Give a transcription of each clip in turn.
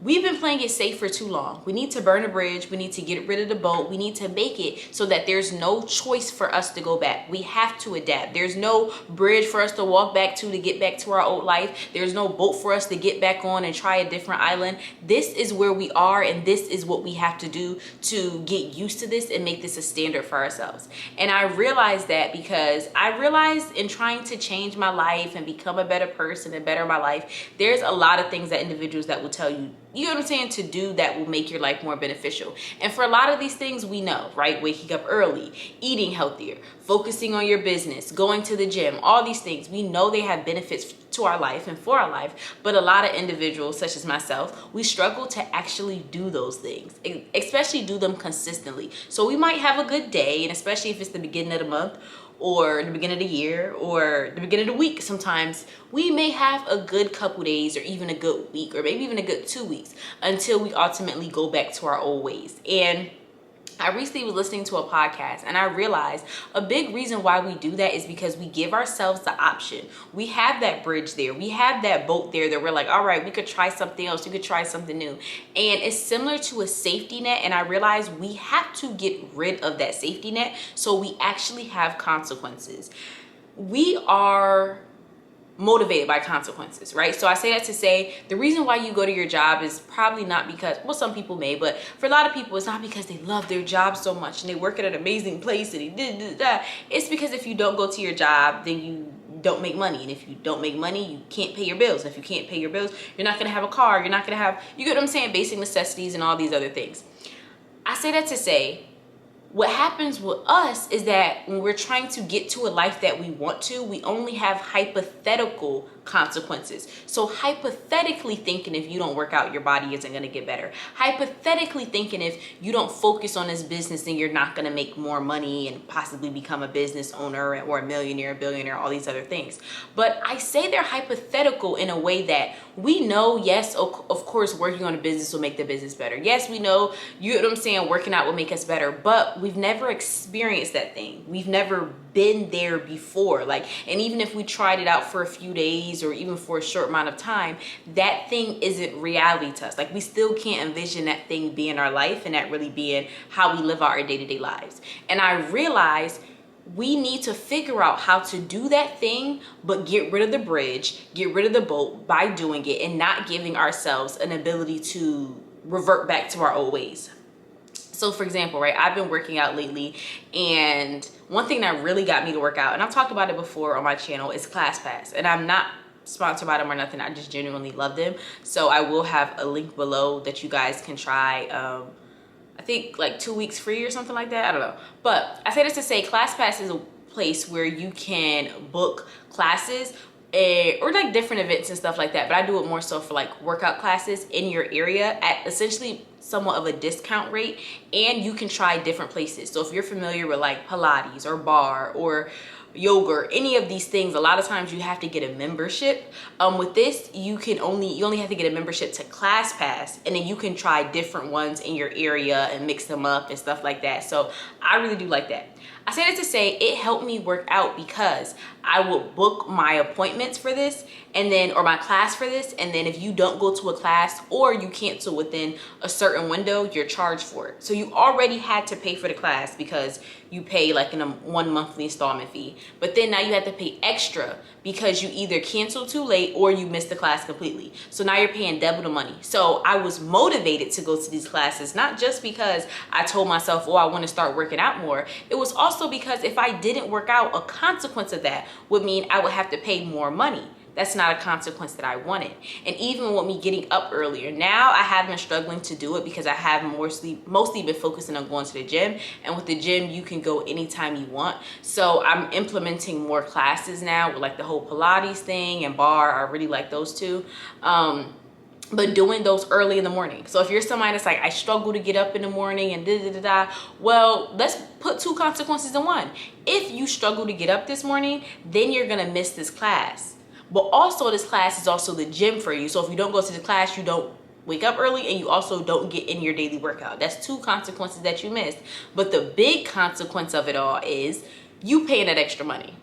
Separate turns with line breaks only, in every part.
we've been playing it safe for too long. We need to burn a bridge. We need to get rid of the boat. We need to make it so that there's no choice for us to go back. We have to adapt. There's no bridge for us to walk back to get back to our old life. There's no boat for us to get back on and try a different island. This is where we are, and this is what we have to do to get used to this and make this a standard for ourselves. And I realized that because I realized in trying to change my life and become a better person and better my life, there's a lot of things that individuals that will tell you, you know what I'm saying, to do that will make your life more beneficial. And for a lot of these things, we know, right? Waking up early, eating healthier, focusing on your business, going to the gym, all these things, we know they have benefits to our life and for our life. But a lot of individuals, such as myself, we struggle to actually do those things, especially do them consistently. So we might have a good day, and especially if it's the beginning of the month, or the beginning of the year, or the beginning of the week, sometimes we may have a good couple days, or even a good week, or maybe even a good 2 weeks, until we ultimately go back to our old ways. And I recently was listening to a podcast, and I realized a big reason why we do that is because we give ourselves the option. We have that bridge there. We have that boat there that we're like, all right, we could try something else. We could try something new. And it's similar to a safety net. And I realized we have to get rid of that safety net so we actually have consequences. We are motivated by consequences, right? So I say that to say the reason why you go to your job is probably not because, well, some people may, but for a lot of people, it's not because they love their job so much and they work at an amazing place and it's because if you don't go to your job, then you don't make money. And if you don't make money, you can't pay your bills. And if you can't pay your bills, you're not going to have a car. You're not going to have, you get what I'm saying? Basic necessities and all these other things. I say that to say, what happens with us is that when we're trying to get to a life that we want to, we only have hypothetical consequences. So hypothetically thinking, if you don't work out, your body isn't going to get better. Hypothetically thinking, if you don't focus on this business, then you're not going to make more money and possibly become a business owner or a millionaire, billionaire, all these other things. But I say they're hypothetical in a way that we know, yes, of course, working on a business will make the business better. Yes, we know, you know what I'm saying, working out will make us better, but we've never experienced that thing. We've never been there before. Like, and even if we tried it out for a few days or even for a short amount of time, that thing isn't reality to us. Like, we still can't envision that thing being our life and that really being how we live our day-to-day lives. And I realized we need to figure out how to do that thing, but get rid of the bridge, get rid of the boat by doing it and not giving ourselves an ability to revert back to our old ways. So for example, right, I've been working out lately, and one thing that really got me to work out, and I've talked about it before on my channel, is ClassPass. And I'm not sponsored by them or nothing. I just genuinely love them. So I will have a link below that you guys can try. I think like 2 weeks free or something like that. I don't know. But I say this to say ClassPass is a place where you can book classes or like different events and stuff like that, but I do it more so for like workout classes in your area at essentially somewhat of a discount rate, and you can try different places. So if you're familiar with like Pilates or bar or yoga or any of these things, a lot of times you have to get a membership. With this, you only have to get a membership to ClassPass, and then you can try different ones in your area and mix them up and stuff like that. So I really do like that. I say that to say it helped me work out because I would book my appointments for this or my class for this, and then if you don't go to a class or you cancel within a certain window, you're charged for it. So you already had to pay for the class because you pay like in a 1 monthly installment fee, but then now you have to pay extra because you either cancel too late or you missed the class completely. So now you're paying double the money. So I was motivated to go to these classes, not just because I told myself, oh, I want to start working out more. It was also because if I didn't work out, a consequence of that would mean I would have to pay more money. That's not a consequence that I wanted. And even with me getting up earlier, now I have been struggling to do it because I have mostly been focusing on going to the gym. And with the gym, you can go anytime you want. So I'm implementing more classes now with like the whole Pilates thing and bar. I really like those two. But doing those early in the morning. So if you're somebody that's like, I struggle to get up in the morning and well, let's put two consequences in one. If you struggle to get up this morning, then you're gonna miss this class. But also this class is also the gym for you. So if you don't go to the class, you don't wake up early, and you also don't get in your daily workout. That's two consequences that you missed. But the big consequence of it all is you paying that extra money.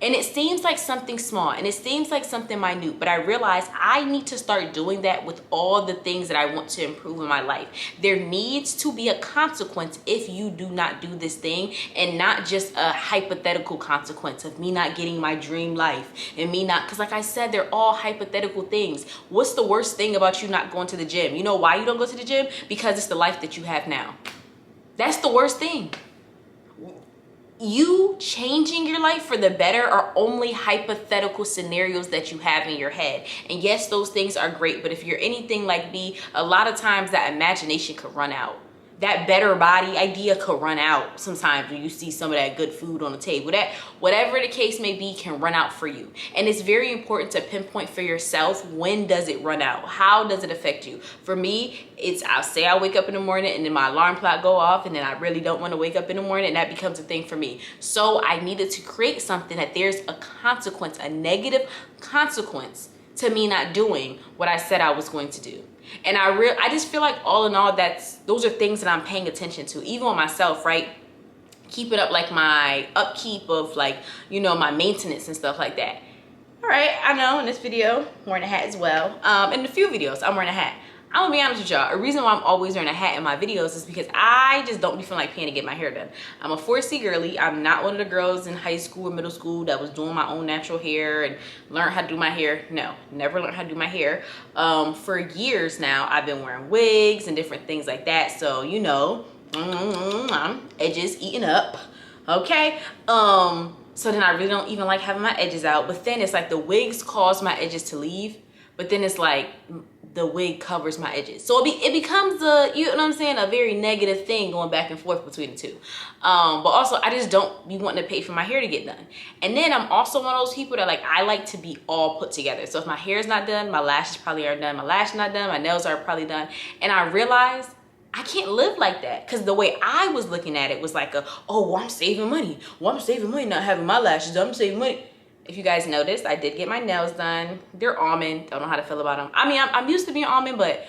And it seems like something small and it seems like something minute, but I realize I need to start doing that with all the things that I want to improve in my life. There needs to be a consequence if you do not do this thing, and not just a hypothetical consequence of me not getting my dream life and me not, because like I said, they're all hypothetical things. What's the worst thing about you not going to the gym? You know why you don't go to the gym? Because it's the life that you have now. That's the worst thing. You changing your life for the better are only hypothetical scenarios that you have in your head. And yes, those things are great, but if you're anything like me, a lot of times that imagination could run out. That better body idea could run out sometimes when you see some of that good food on the table. That, whatever the case may be, can run out for you. And it's very important to pinpoint for yourself, when does it run out? How does it affect you? For me, it's, I'll say I wake up in the morning and then my alarm clock go off and then I really don't want to wake up in the morning, and that becomes a thing for me. So I needed to create something that there's a consequence, a negative consequence to me not doing what I said I was going to do. And I just feel like all in all, those are things that I'm paying attention to, even on myself, right? Keeping up like my upkeep of like, you know, my maintenance and stuff like that. All right, I know in this video, I'm wearing a hat as well. In a few videos, I'm wearing a hat. I'm gonna be honest with y'all, a reason why I'm always wearing a hat in my videos is because I just don't be feeling like paying to get my hair done. I'm a 4C girly. I'm not one of the girls in high school or middle school that was doing my own natural hair and learned how to do my hair. No, never learned how to do my hair. For years now, I've been wearing wigs and different things like that. So, you know, edges eating up, okay? So then I really don't even like having my edges out. But then it's like the wigs cause my edges to leave. But then it's like the wig covers my edges. So it becomes a, you know what I'm saying, a very negative thing going back and forth between the two. But also I just don't be wanting to pay for my hair to get done. And then I'm also one of those people that like, I like to be all put together. So if my hair's not done, my lashes probably aren't done, my lashes not done, my nails are probably done. And I realized I can't live like that, because the way I was looking at it was like oh, well, I'm saving money. Well, I'm saving money not having my lashes done. I'm saving money. If you guys noticed, I did get my nails done. They're almond. Don't know how to feel about them. I mean, I'm used to being almond, but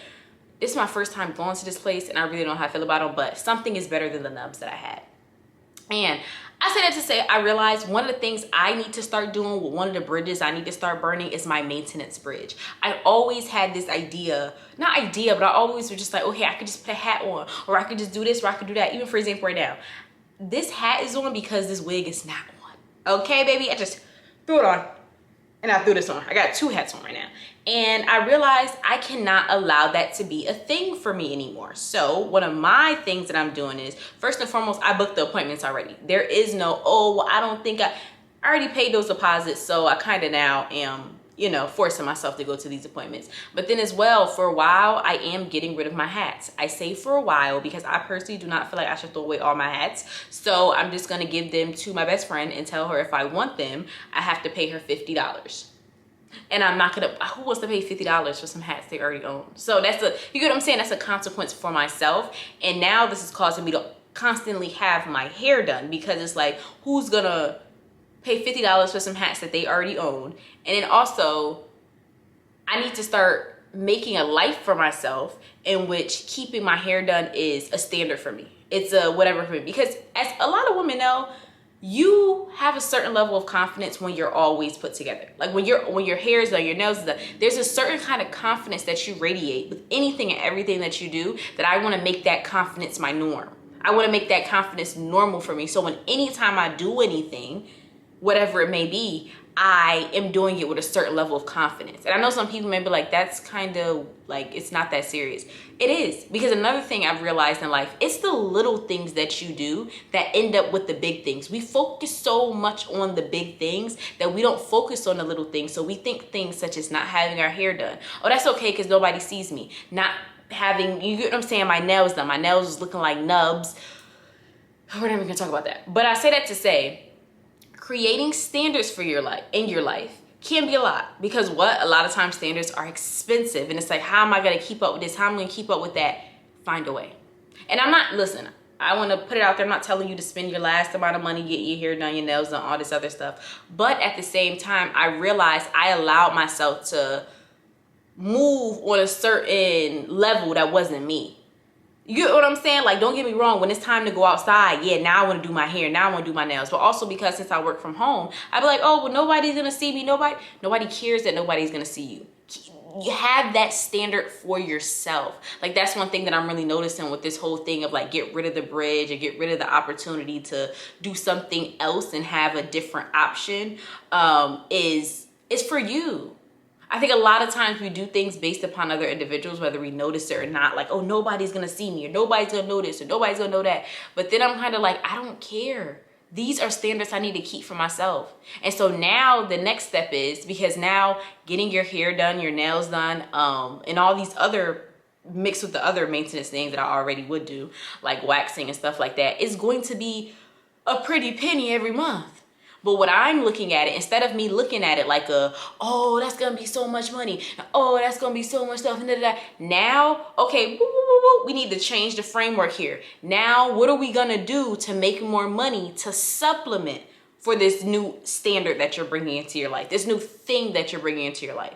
it's my first time going to this place and I really don't know how I feel about them, but something is better than the nubs that I had. And I say that to say, I realized one of the things I need to start doing, one of the bridges I need to start burning, is my maintenance bridge. I always had this idea, not idea, but I always was just like, okay, I could just put a hat on, or I could just do this, or I could do that. Even for example, right now, this hat is on because this wig is not on. Okay, baby, I just threw it on and I threw this on. I got two hats on right now. And I realized I cannot allow that to be a thing for me anymore. So one of my things that I'm doing is, first and foremost, I booked the appointments already. There is no, oh, well, I don't think I already paid those deposits. So I kind of now am, you know, forcing myself to go to these appointments. But then as well, for a while, I am getting rid of my hats. I say for a while because I personally do not feel like I should throw away all my hats. So I'm just gonna give them to my best friend and tell her if I want them, I have to pay her $50. And I'm not gonna, who wants to pay $50 for some hats they already own? So that's you get what I'm saying? That's a consequence for myself. And now this is causing me to constantly have my hair done, because it's like, who's gonna pay $50 for some hats that they already own? And then also, I need to start making a life for myself in which keeping my hair done is a standard for me. It's a whatever for me. Because as a lot of women know, you have a certain level of confidence when you're always put together. Like when your hair is done, your nails is done, there's a certain kind of confidence that you radiate with anything and everything that you do, that I want to make that confidence my norm. I want to make that confidence normal for me. So when anytime I do anything, whatever it may be, I am doing it with a certain level of confidence. And I know some people may be like, that's kind of like, it's not that serious. It is, because another thing I've realized in life, it's the little things that you do that end up with the big things. We focus so much on the big things that we don't focus on the little things. So we think things such as not having our hair done. Oh, that's okay because nobody sees me. Not having, you get what I'm saying, my nails done. My nails was looking like nubs. We're not even gonna talk about that. But I say that to say, creating standards for your life, in your life, can be a lot, because a lot of times standards are expensive, and it's like, how am I going to keep up with this? How am I going to keep up with that? Find a way. And I'm not, listen, I want to put it out there, I'm not telling you to spend your last amount of money, get your hair done, your nails done, all this other stuff. But at the same time, I realized I allowed myself to move on a certain level that wasn't me. You get what I'm saying? Like, don't get me wrong. When it's time to go outside, yeah, now I want to do my hair. Now I want to do my nails. But also because since I work from home, I'd be like, oh, well, nobody's going to see me. Nobody cares that nobody's going to see you. You have that standard for yourself. Like, that's one thing that I'm really noticing with this whole thing of like, get rid of the bridge and get rid of the opportunity to do something else and have a different option, is for you. I think a lot of times we do things based upon other individuals, whether we notice it or not. Like, oh, nobody's going to see me, or nobody's going to know this, or nobody's going to know that. But then I'm kind of like, I don't care. These are standards I need to keep for myself. And so now the next step is, because now getting your hair done, your nails done, and all these other, mixed with the other maintenance things that I already would do, like waxing and stuff like that, is going to be a pretty penny every month. But what I'm looking at it, instead of me looking at it like oh, that's going to be so much money. Oh, that's going to be so much stuff. Now, okay, we need to change the framework here. Now, what are we going to do to make more money to supplement for this new standard that you're bringing into your life, this new thing that you're bringing into your life?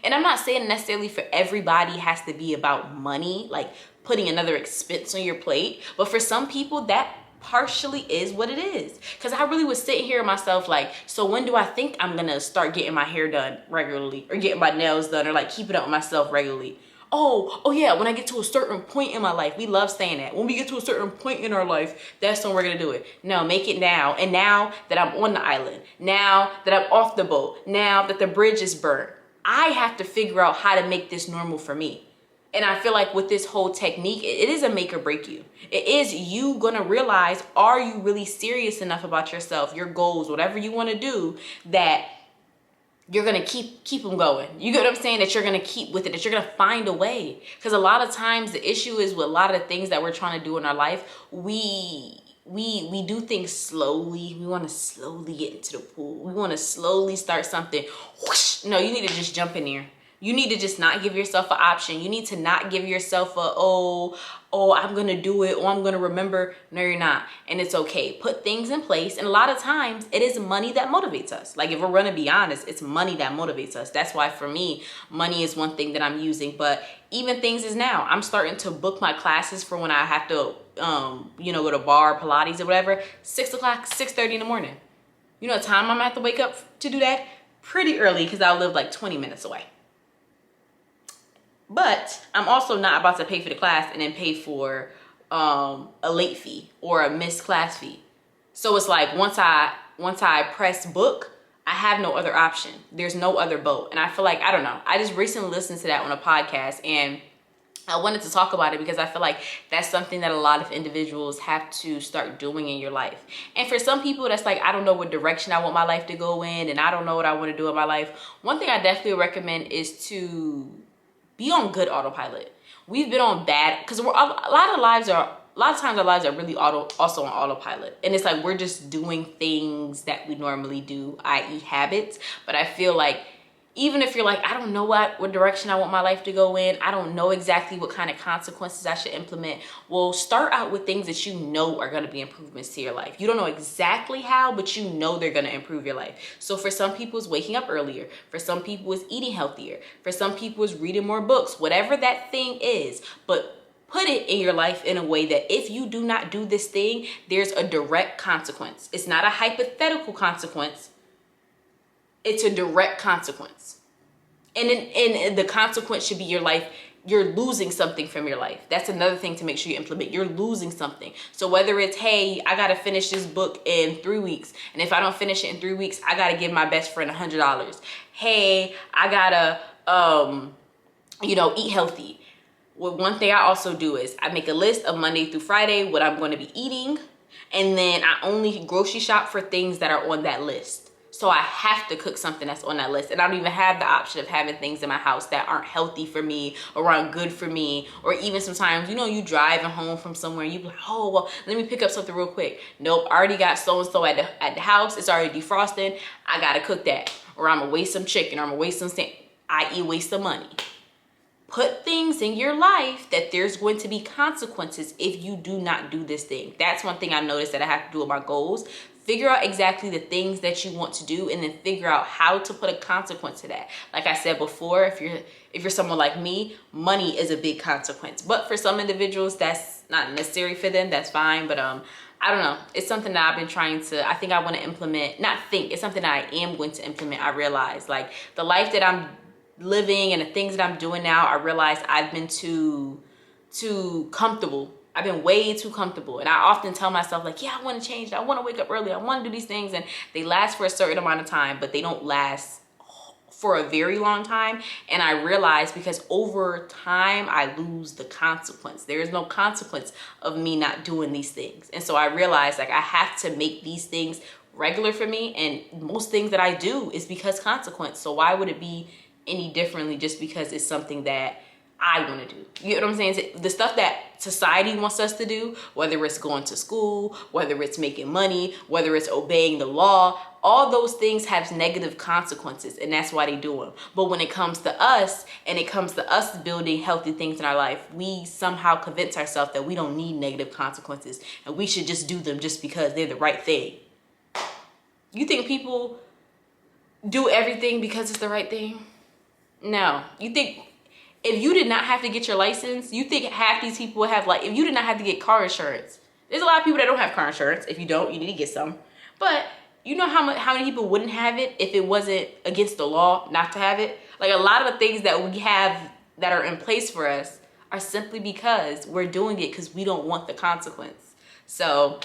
And I'm not saying necessarily for everybody has to be about money, like putting another expense on your plate. But for some people, that partially is what it is. Because I really was sitting here myself like, so when do I think I'm gonna start getting my hair done regularly, or getting my nails done, or like keeping up with myself regularly? Oh yeah, when I get to a certain point in my life. We love saying that. When we get to a certain point in our life, that's when we're gonna do it. No, make it now. And now that I'm on the island, now that I'm off the boat, now that the bridge is burnt, I have to figure out how to make this normal for me. And I feel like with this whole technique, it is a make or break you. It is you gonna realize, are you really serious enough about yourself, your goals, whatever you wanna do, that you're gonna keep them going. You get what I'm saying? That you're gonna keep with it, that you're gonna find a way. Because a lot of times the issue is with a lot of the things that we're trying to do in our life, we do things slowly. We want to slowly get into the pool. We want to slowly start something. Whoosh. No, you need to just jump in there. You need to just not give yourself an option. You need to not give yourself a, oh, I'm going to do it, or I'm going to remember. No, you're not. And it's okay. Put things in place. And a lot of times it is money that motivates us. Like, if we're going to be honest, it's money that motivates us. That's why for me, money is one thing that I'm using. But even things is now, I'm starting to book my classes for when I have to, go to bar, Pilates or whatever, 6 o'clock, 6:30 in the morning. You know what time I'm gonna have to wake up to do that? Pretty early, because I live like 20 minutes away. But I'm also not about to pay for the class and then pay for a late fee or a missed class fee. So it's like once I press book, I have no other option. There's no other boat. And I feel like, I don't know, I just recently listened to that on a podcast, and I wanted to talk about it because I feel like that's something that a lot of individuals have to start doing in your life. And for some people, that's like, I don't know what direction I want my life to go in, and I don't know what I want to do in my life. One thing I definitely recommend is to be on good autopilot. We've been on bad, because a lot of times our lives are really also on autopilot. And it's like we're just doing things that we normally do, i.e. habits. But I feel like even if you're like, I don't know what direction I want my life to go in, I don't know exactly what kind of consequences I should implement. Well, start out with things that you know are going to be improvements to your life. You don't know exactly how, but you know they're going to improve your life. So for some people, it's waking up earlier. For some people, it's eating healthier. For some people, it's reading more books. Whatever that thing is, but put it in your life in a way that if you do not do this thing, there's a direct consequence. It's not a hypothetical consequence. It's a direct consequence. And the consequence should be your life. You're losing something from your life. That's another thing to make sure you implement. You're losing something. So whether it's, hey, I got to finish this book in 3 weeks. And if I don't finish it in 3 weeks, I got to give my best friend $100. Hey, I got to, eat healthy. Well, one thing I also do is I make a list of Monday through Friday, what I'm going to be eating. And then I only grocery shop for things that are on that list. So I have to cook something that's on that list. And I don't even have the option of having things in my house that aren't healthy for me or aren't good for me. Or even sometimes, you driving home from somewhere and you be like, oh, well, let me pick up something real quick. Nope, I already got so-and-so at the house. It's already defrosting. I got to cook that. Or I'm going to waste some chicken, or I'm going to waste some, i.e. waste some money. Put things in your life that there's going to be consequences if you do not do this thing. That's one thing I noticed that I have to do with my goals. Figure out exactly the things that you want to do, and then figure out how to put a consequence to that. Like I said before, if you're someone like me, money is a big consequence. But for some individuals, that's not necessary for them. That's fine. But I don't know. It's something that I've been trying to, I think I want to implement, it's something that I am going to implement. I realize like the life that I'm living and the things that I'm doing now, I realize I've been too comfortable. I've been way too comfortable. And I often tell myself like, yeah, I want to change. I want to wake up early. I want to do these things. And they last for a certain amount of time, but they don't last for a very long time. And I realize because over time, I lose the consequence. There is no consequence of me not doing these things. And so I realize like I have to make these things regular for me. And most things that I do is because consequence. So why would it be any differently just because it's something that I want to do? You know what I'm saying? The stuff that society wants us to do, whether it's going to school, whether it's making money, whether it's obeying the law, all those things have negative consequences, and that's why they do them. But when it comes to us, and it comes to us building healthy things in our life, we somehow convince ourselves that we don't need negative consequences, and we should just do them just because they're the right thing. You think people do everything because it's the right thing? No. You think if you did not have to get your license, you think half these people would have, like, if you did not have to get car insurance, there's a lot of people that don't have car insurance. If you don't, you need to get some. But you know how many people wouldn't have it if it wasn't against the law not to have it? Like a lot of the things that we have that are in place for us are simply because we're doing it because we don't want the consequence. So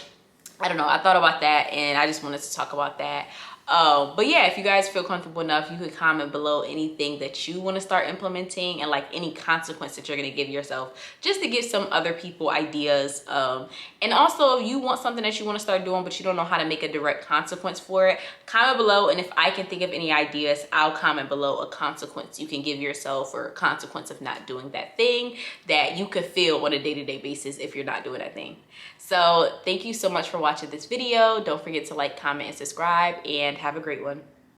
I don't know. I thought about that and I just wanted to talk about that. But yeah, if you guys feel comfortable enough, you could comment below anything that you want to start implementing and like any consequence that you're going to give yourself, just to give some other people ideas. And also if you want something that you want to start doing but you don't know how to make a direct consequence for it, comment below, and if I can think of any ideas, I'll comment below a consequence you can give yourself, or a consequence of not doing that thing that you could feel on a day-to-day basis if you're not doing that thing. So thank you so much for watching this video. Don't forget to like, comment, and subscribe, and have a great one.